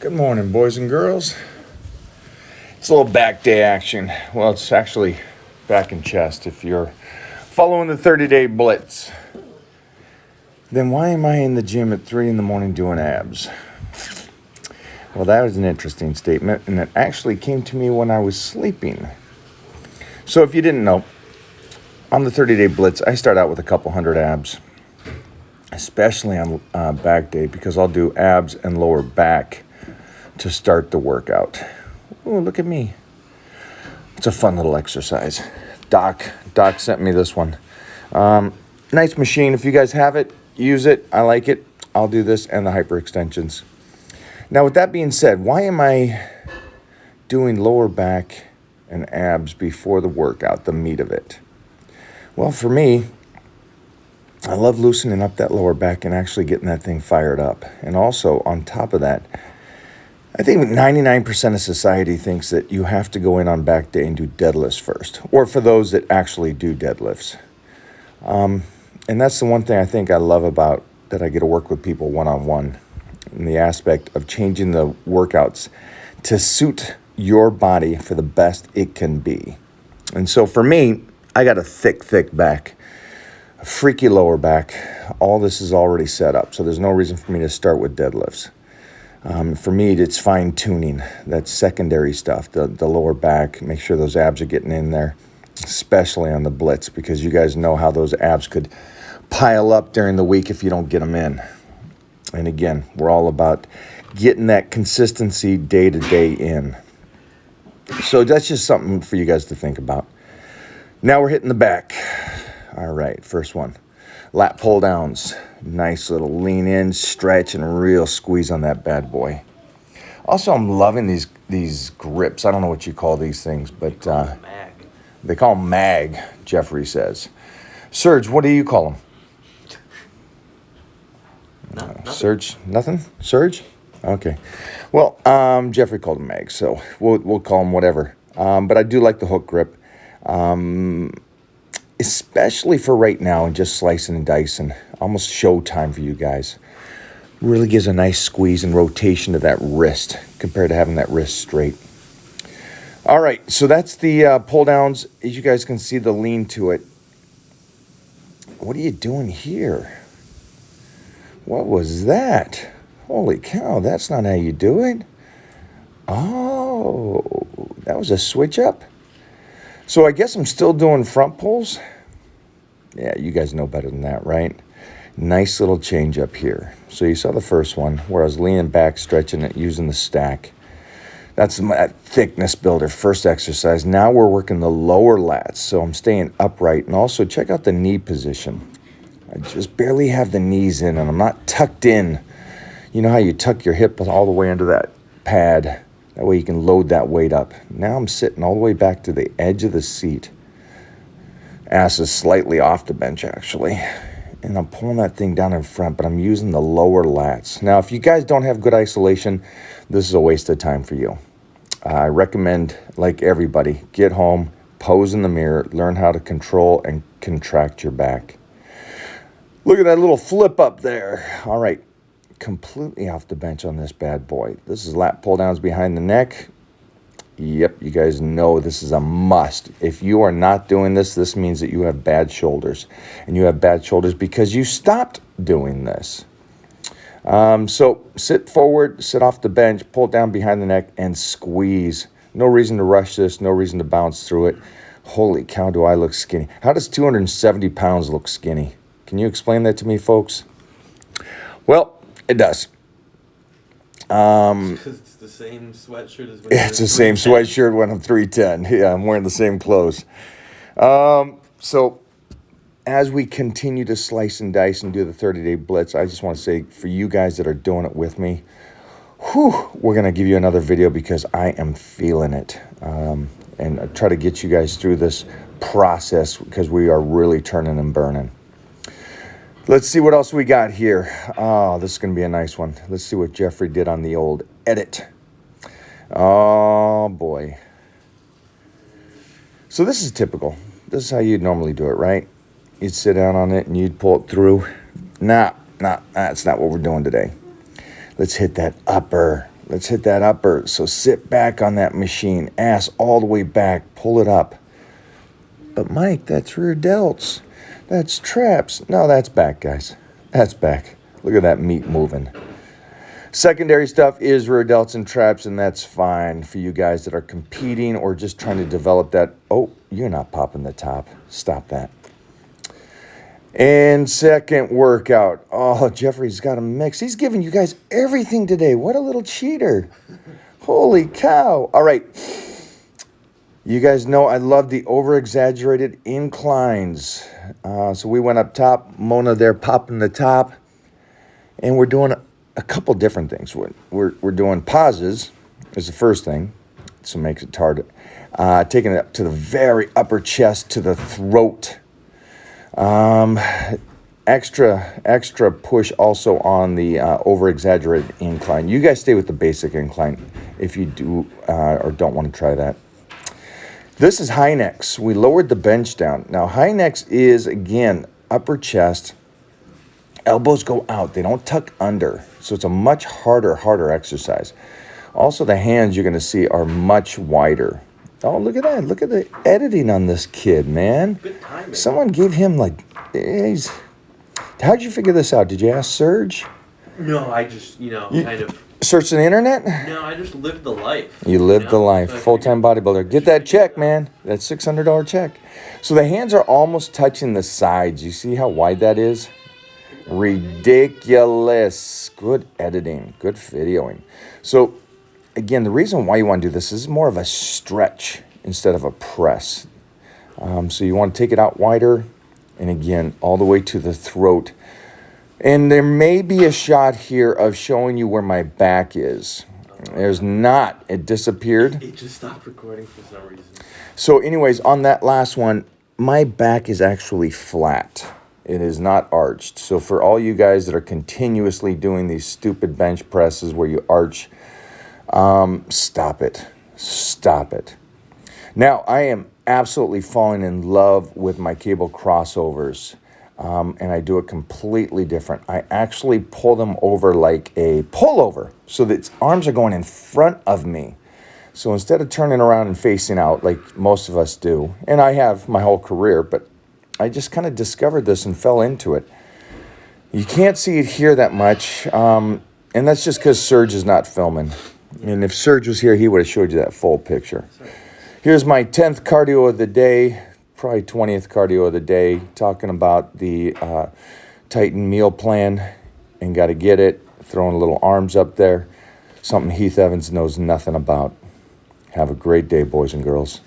Good morning, boys and girls. It's a little back day action. Well, it's actually back and chest. If you're following the 30-day blitz, then why am I in the gym at 3 in the morning doing abs? Well, that was an interesting statement, and it actually came to me when I was sleeping. So if you didn't know, on the 30-day blitz, I start out with a couple hundred abs, especially on back day, because I'll do abs and lower back to start the workout. Oh, look at me. It's a fun little exercise. Doc sent me this one. Nice machine. If you guys have it, use it. I like it. I'll do this and the hyperextensions. Now, with that being said, why am I doing lower back and abs before the workout, the meat of it? Well, for me, I love loosening up that lower back and actually getting that thing fired up. And also, on top of that, I think 99% of society thinks that you have to go in on back day and do deadlifts first, or for those that actually do deadlifts. And that's the one thing I think I love about that I get to work with people one-on-one, in the aspect of changing the workouts to suit your body for the best it can be. And so for me, I got a thick back, a freaky lower back. All this is already set up, so there's no reason for me to start with deadlifts. For me, it's fine-tuning. That's secondary stuff, the lower back. Make sure those abs are getting in there, especially on the blitz, because you guys know how those abs could pile up during the week if you don't get them in. And again, we're all about getting that consistency day-to-day in. So that's just something for you guys to think about. Now we're hitting the back. All right, first one. Lat Pull Downs. Nice little lean in, stretch, and real squeeze on that bad boy. Also, I'm loving these grips. I don't know what you call these things, but they call them mag, Jeffrey says. Serge, what do you call them? Serge, nothing? Serge? Okay. Well, Jeffrey called them mag, so we'll call them whatever. But I do like the hook grip. Especially for right now and just slicing and dicing. Almost showtime for you guys. Really gives a nice squeeze and rotation to that wrist compared to having that wrist straight. All right, so that's the pull downs. As you guys can see the lean to it. What are you doing here? What was that? Holy cow, that's not how you do it. Oh, that was a switch up? So I guess I'm still doing front pulls. Yeah, you guys know better than that, right? Nice little change up here. So you saw the first one where I was leaning back, stretching it, using the stack. That's my thickness builder, first exercise. Now we're working the lower lats, so I'm staying upright. And also check out the knee position. I just barely have the knees in, and I'm not tucked in. You know how you tuck your hip all the way into that pad? That way you can load that weight up. Now I'm sitting all the way back to the edge of the seat. Ass is slightly off the bench, actually. And I'm pulling that thing down in front, but I'm using the lower lats. Now, if you guys don't have good isolation, this is a waste of time for you. I recommend, like everybody, get home, pose in the mirror, learn how to control and contract your back. Look at that little flip up there. All right. Completely off the bench on this bad boy. This is lat pull downs behind the neck. Yep, you guys know this is a must. If you are not doing this, this means that you have bad shoulders. And you have bad shoulders because you stopped doing this. So sit forward, sit off the bench, pull it down behind the neck, and squeeze. No reason to rush this, no reason to bounce through it. Holy cow, do I look skinny. How does 270 pounds look skinny? Can you explain that to me, folks? Well, it does. It's the same sweatshirt as when it's the same sweatshirt when I'm 310. Yeah, I'm wearing the same clothes. So as we continue to slice and dice and do the 30-day blitz, I just want to say for you guys that are doing it with me, we're going to give you another video because I am feeling it. And I try to get you guys through this process because we are really turning and burning. Let's see what else we got here. Oh, this is going to be a nice one. Let's see what Jeffrey did on the old edit. Oh, boy. So this is typical. This is how you'd normally do it, right? You'd sit down on it and you'd pull it through. Nah, that's not what we're doing today. Let's hit that upper Let's hit that upper. So sit back on that machine. Ass all the way back. Pull it up. But Mike, that's rear delts. That's traps. No, that's back, guys. That's back. Look at that meat moving. Secondary stuff is rear delts and traps, and that's fine for you guys that are competing or just trying to develop that. Oh, you're not popping the top. Stop that. And second workout. Oh, Jeffrey's got a mix. He's giving you guys everything today. What a little cheater. Holy cow. All right. You guys know I love the over-exaggerated inclines. So we went up top. Mona there popping the top. And we're doing a couple different things. We're doing pauses is the first thing. So it makes it hard. Taking it up to the very upper chest, to the throat. Extra push also on the over-exaggerated incline. You guys stay with the basic incline if you do or don't want to try that. This is high necks. We lowered the bench down. Now, high necks is, again, upper chest. Elbows go out. They don't tuck under. So it's a much harder exercise. Also, the hands you're going to see are much wider. Oh, look at that. Look at the editing on this kid, man. Good timing. Someone gave him, how'd you figure this out? Did you ask Serge? No, I just, kind of. Search the internet? No, I just lived the life. You lived the life. So Full-time bodybuilder. Get that check, man. That $600 check. So the hands are almost touching the sides. You see how wide that is? Ridiculous. Good editing. Good videoing. So, again, the reason why you want to do this is more of a stretch instead of a press. So you want to take it out wider. And, again, all the way to the throat. And there may be a shot here of showing you where my back is. There's not. It disappeared. It just stopped recording for some reason. So anyways, on that last one, my back is actually flat. It is not arched. So for all you guys that are continuously doing these stupid bench presses where you arch, stop it. Stop it. Now, I am absolutely falling in love with my cable crossovers. And I do it completely different. I actually pull them over like a pullover so that its arms are going in front of me. So instead of turning around and facing out like most of us do, and I have my whole career, but I just kind of discovered this and fell into it. You can't see it here that much, and that's just because Serge is not filming. And if Serge was here, he would have showed you that full picture. Here's my 10th cardio of the day. Probably 20th cardio of the day, talking about the Titan meal plan, and got to get it, throwing little arms up there, something Heath Evans knows nothing about. Have a great day, boys and girls.